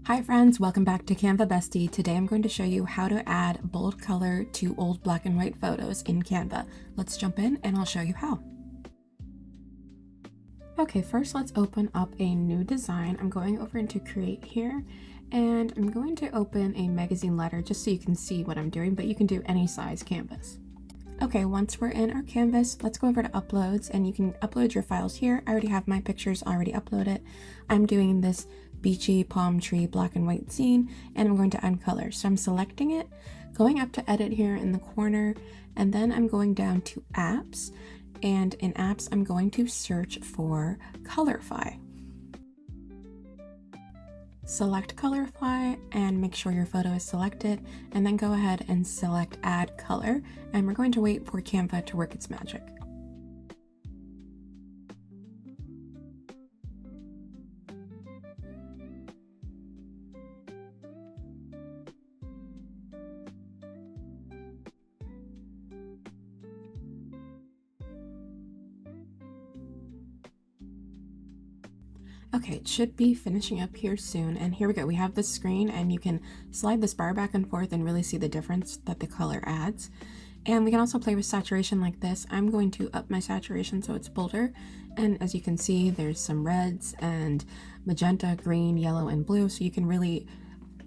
Hi friends, welcome back to Canva Bestie. Today I'm going to show you how to add bold color to old black and white photos in Canva. Let's jump in and I'll show you how. Okay, first let's open up a new design. I'm going over into Create here and I'm going to open a magazine letter just so you can see what I'm doing, but you can do any size canvas. Okay, once we're in our canvas, let's go over to uploads and you can upload your files here. I already have my pictures already uploaded. I'm doing this beachy palm tree black and white scene and I'm going to add color. So I'm selecting it, going up to edit here in the corner, and then I'm going down to apps, and in apps I'm going to search for Colorify. Select Colorify and make sure your photo is selected, and then go ahead and select Add Color, and we're going to wait for Canva to work its magic. Okay, it should be finishing up here soon, and here we go. We have the screen and you can slide this bar back and forth and really see the difference that the color adds. And we can also play with saturation like this. I'm going to up my saturation so it's bolder, and as you can see there's some reds and magenta, green, yellow, and blue, so you can really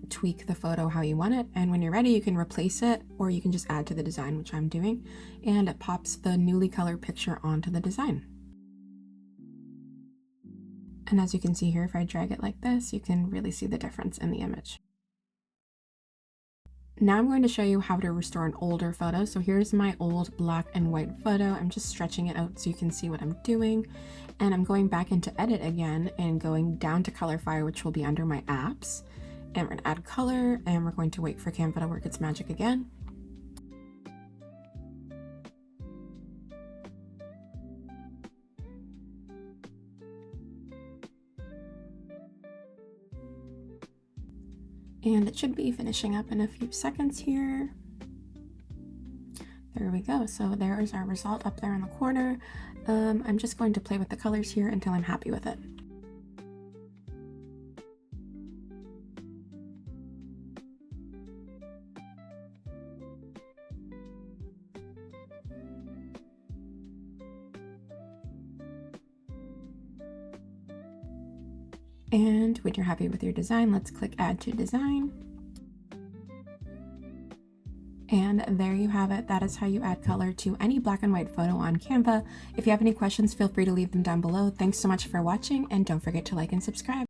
tweak the photo how you want it, and when you're ready you can replace it or you can just add to the design, which I'm doing, and it pops the newly colored picture onto the design. And as you can see here, if I drag it like this, you can really see the difference in the image. Now I'm going to show you how to restore an older photo. So here's my old black and white photo. I'm just stretching it out so you can see what I'm doing. And I'm going back into edit again and going down to Colorify, which will be under my apps. And we're gonna add color, and we're going to wait for Canva to work its magic again. And it should be finishing up in a few seconds here. There we go. So there is our result up there in the corner. I'm just going to play with the colors here until I'm happy with it. And when you're happy with your design, let's click Add to Design. And there you have it. That is how you add color to any black and white photo on Canva. If you have any questions, feel free to leave them down below. Thanks so much for watching, and don't forget to like and subscribe.